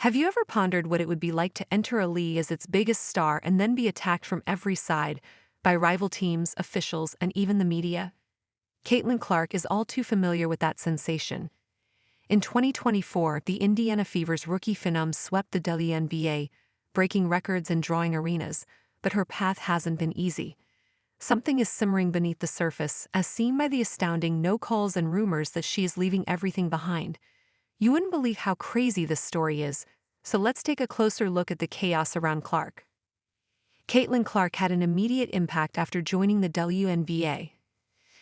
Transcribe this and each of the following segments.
Have you ever pondered what it would be like to enter a league as its biggest star and then be attacked from every side by rival teams, officials, and even the media? Caitlin Clark is all too familiar with that sensation. In 2024, the Indiana Fever's rookie phenom swept the WNBA, breaking records and drawing arenas, but her path hasn't been easy. Something is simmering beneath the surface, as seen by the astounding no-calls and rumors that she is leaving everything behind. You wouldn't believe how crazy this story is, so let's take a closer look at the chaos around Clark. Caitlin Clark had an immediate impact after joining the WNBA.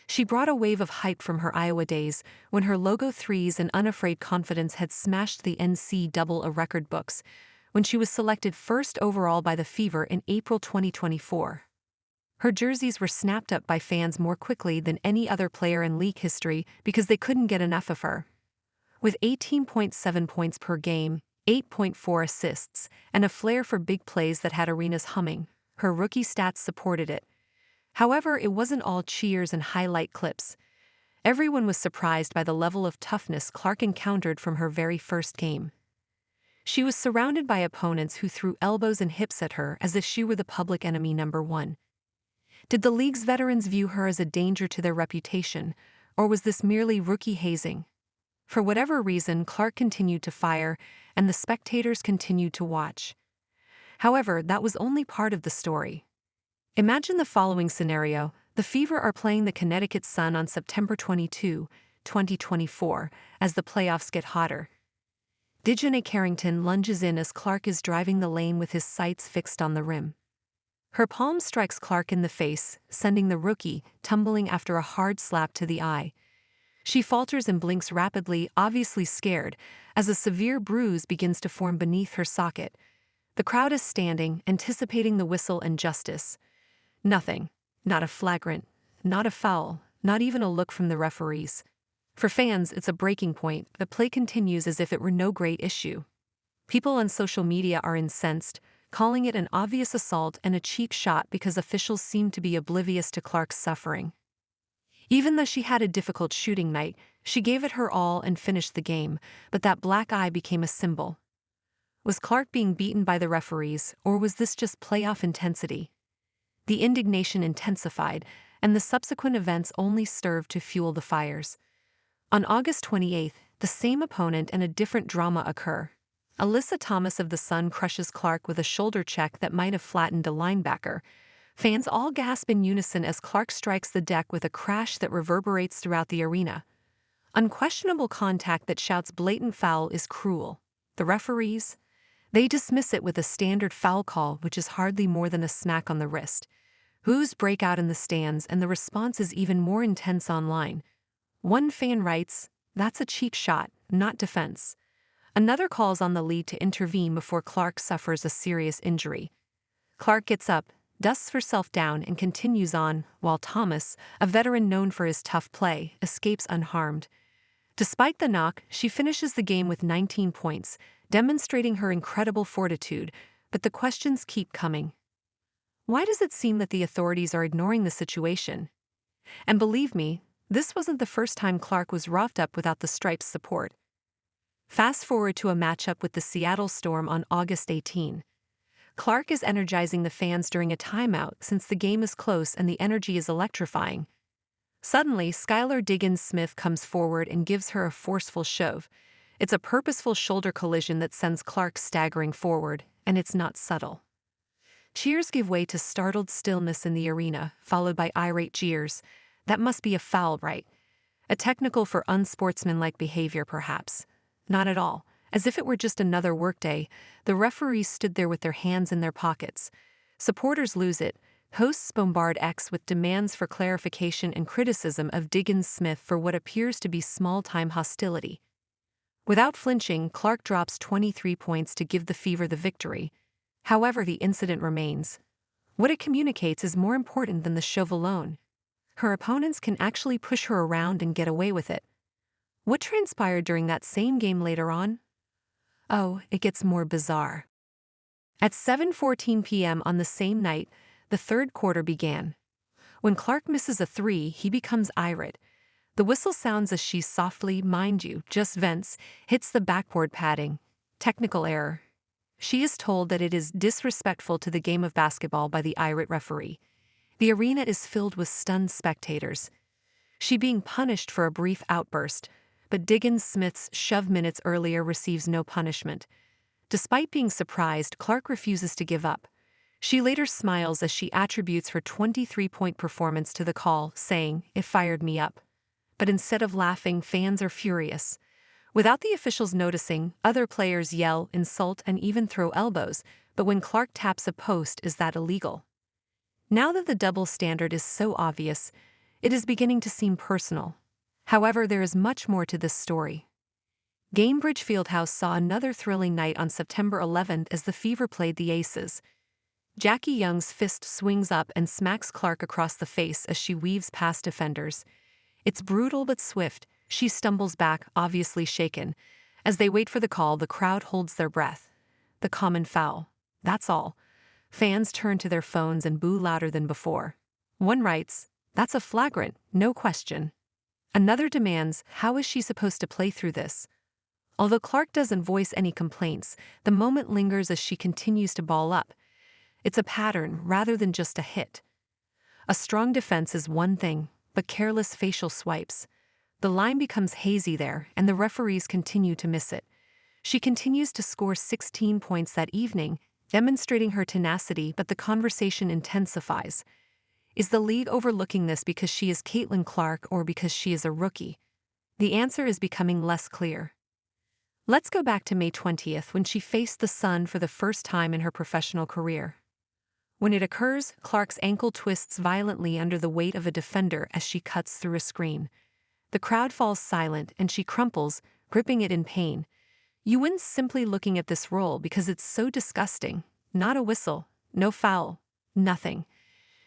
She brought a wave of hype from her Iowa days, when her logo threes and unafraid confidence had smashed the NCAA record books, when she was selected first overall by the Fever in April 2024. Her jerseys were snapped up by fans more quickly than any other player in league history because they couldn't get enough of her. With 18.7 points per game, 8.4 assists, and a flair for big plays that had arenas humming, her rookie stats supported it. However, it wasn't all cheers and highlight clips. Everyone was surprised by the level of toughness Clark encountered from her very first game. She was surrounded by opponents who threw elbows and hips at her as if she were the public enemy number one. Did the league's veterans view her as a danger to their reputation, or was this merely rookie hazing? For whatever reason, Clark continued to fire, and the spectators continued to watch. However, that was only part of the story. Imagine the following scenario. The Fever are playing the Connecticut Sun on September 22, 2024, as the playoffs get hotter. Dejanay Carrington lunges in as Clark is driving the lane with his sights fixed on the rim. Her palm strikes Clark in the face, sending the rookie tumbling after a hard slap to the eye. She falters and blinks rapidly, obviously scared, as a severe bruise begins to form beneath her socket. The crowd is standing, anticipating the whistle and justice. Nothing. Not a flagrant, not a foul, not even a look from the referees. For fans, it's a breaking point. The play continues as if it were no great issue. People on social media are incensed, calling it an obvious assault and a cheap shot because officials seem to be oblivious to Clark's suffering. Even though she had a difficult shooting night, she gave it her all and finished the game, but that black eye became a symbol. Was Clark being beaten by the referees, or was this just playoff intensity? The indignation intensified, and the subsequent events only served to fuel the fires. On August 28, the same opponent and a different drama occur. Alyssa Thomas of the Sun crushes Clark with a shoulder check that might have flattened a linebacker. Fans all gasp in unison as Clark strikes the deck with a crash that reverberates throughout the arena. Unquestionable contact that shouts blatant foul is cruel. The referees? They dismiss it with a standard foul call, which is hardly more than a smack on the wrist. Boos break out in the stands, and the response is even more intense online. One fan writes, "That's a cheap shot, not defense." Another calls on the league to intervene before Clark suffers a serious injury. Clark gets up, dusts herself down, and continues on, while Thomas, a veteran known for his tough play, escapes unharmed. Despite the knock, she finishes the game with 19 points, demonstrating her incredible fortitude, but the questions keep coming. Why does it seem that the authorities are ignoring the situation? And believe me, this wasn't the first time Clark was roughed up without the Stripes' support. Fast forward to a matchup with the Seattle Storm on August 18. Clark is energizing the fans during a timeout since the game is close and the energy is electrifying. Suddenly, Skylar Diggins-Smith comes forward and gives her a forceful shove. It's a purposeful shoulder collision that sends Clark staggering forward, and it's not subtle. Cheers give way to startled stillness in the arena, followed by irate jeers. That must be a foul, right? A technical for unsportsmanlike behavior, perhaps. Not at all. As if it were just another workday, the referees stood there with their hands in their pockets. Supporters lose it. Hosts bombard X with demands for clarification and criticism of Diggins-Smith for what appears to be small-time hostility. Without flinching, Clark drops 23 points to give the Fever the victory. However, the incident remains. What it communicates is more important than the shove alone. Her opponents can actually push her around and get away with it. What transpired during that same game later on? Oh, it gets more bizarre. At 7:14 p.m. on the same night, the third quarter began. When Clark misses a three, he becomes irate. The whistle sounds as she softly, mind you, just vents, hits the backboard padding. Technical error. She is told that it is disrespectful to the game of basketball by the irate referee. The arena is filled with stunned spectators. She being punished for a brief outburst, but Diggins Smith's shove minutes earlier receives no punishment. Despite being surprised, Clark refuses to give up. She later smiles as she attributes her 23-point performance to the call, saying, "It fired me up." But instead of laughing, fans are furious. Without the officials noticing, other players yell, insult, and even throw elbows, but when Clark taps a post, is that illegal? Now that the double standard is so obvious, it is beginning to seem personal. However, there is much more to this story. Gainbridge Fieldhouse saw another thrilling night on September 11th as the Fever played the Aces. Jackie Young's fist swings up and smacks Clark across the face as she weaves past defenders. It's brutal but swift. She stumbles back, obviously shaken. As they wait for the call, the crowd holds their breath. The common foul. That's all. Fans turn to their phones and boo louder than before. One writes, "That's a flagrant, no question." Another demands, "How is she supposed to play through this?" Although Clark doesn't voice any complaints, the moment lingers as she continues to ball up. It's a pattern rather than just a hit. A strong defense is one thing, but careless facial swipes. The line becomes hazy there, and the referees continue to miss it. She continues to score 16 points that evening, demonstrating her tenacity, but the conversation intensifies. Is the league overlooking this because she is Caitlin Clark or because she is a rookie? The answer is becoming less clear. Let's go back to May 20th when she faced the sun for the first time in her professional career. When it occurs, Clark's ankle twists violently under the weight of a defender as she cuts through a screen. The crowd falls silent and she crumples, gripping it in pain. You wince simply looking at this roll because it's so disgusting. Not a whistle, no foul, nothing.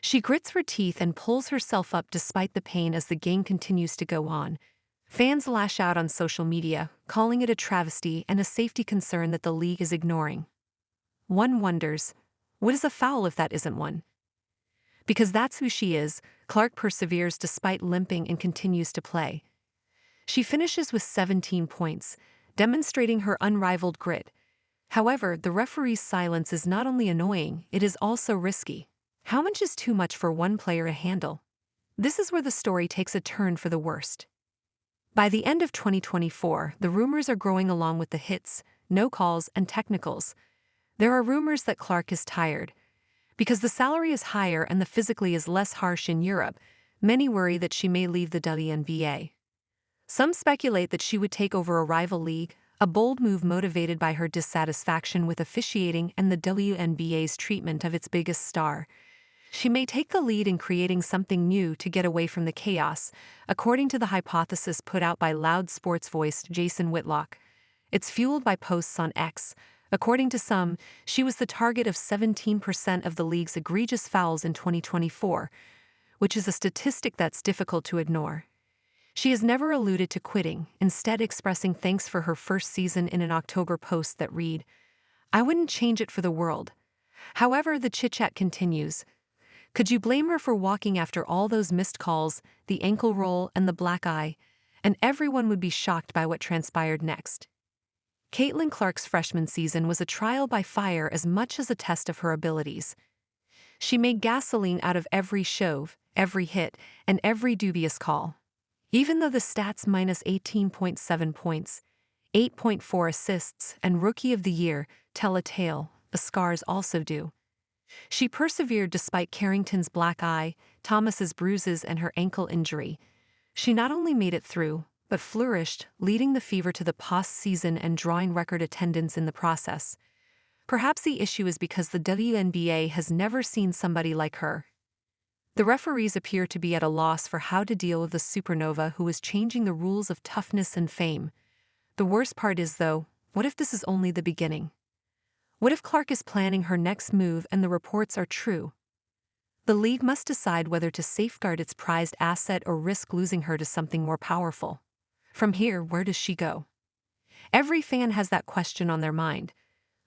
She grits her teeth and pulls herself up despite the pain as the game continues to go on. Fans lash out on social media, calling it a travesty and a safety concern that the league is ignoring. One wonders, what is a foul if that isn't one? Because that's who she is, Clark perseveres despite limping and continues to play. She finishes with 17 points, demonstrating her unrivaled grit. However, the referee's silence is not only annoying, it is also risky. How much is too much for one player to handle? This is where the story takes a turn for the worst. By the end of 2024, the rumors are growing along with the hits, no calls, and technicals. There are rumors that Clark is tired. Because the salary is higher and the physically is less harsh in Europe, many worry that she may leave the WNBA. Some speculate that she would take over a rival league, a bold move motivated by her dissatisfaction with officiating and the WNBA's treatment of its biggest star. She may take the lead in creating something new to get away from the chaos, according to the hypothesis put out by Loud sports voice Jason Whitlock. It's fueled by posts on X. According to some, she was the target of 17% of the league's egregious fouls in 2024, which is a statistic that's difficult to ignore. She has never alluded to quitting, instead expressing thanks for her first season in an October post that read, "I wouldn't change it for the world." However, the chit-chat continues. Could you blame her for walking after all those missed calls, the ankle roll, and the black eye? And everyone would be shocked by what transpired next. Caitlin Clark's freshman season was a trial by fire as much as a test of her abilities. She made gasoline out of every shove, every hit, and every dubious call. Even though the stats minus 18.7 points, 8.4 assists, and Rookie of the Year tell a tale, the scars also do. She persevered despite Carrington's black eye, Thomas's bruises, and her ankle injury. She not only made it through, but flourished, leading the Fever to the postseason and drawing record attendance in the process. Perhaps the issue is because the WNBA has never seen somebody like her. The referees appear to be at a loss for how to deal with the supernova who is changing the rules of toughness and fame. The worst part is, though, what if this is only the beginning? What if Clark is planning her next move and the reports are true? The league must decide whether to safeguard its prized asset or risk losing her to something more powerful. From here, where does she go? Every fan has that question on their mind.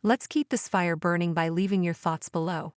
Let's keep this fire burning by leaving your thoughts below.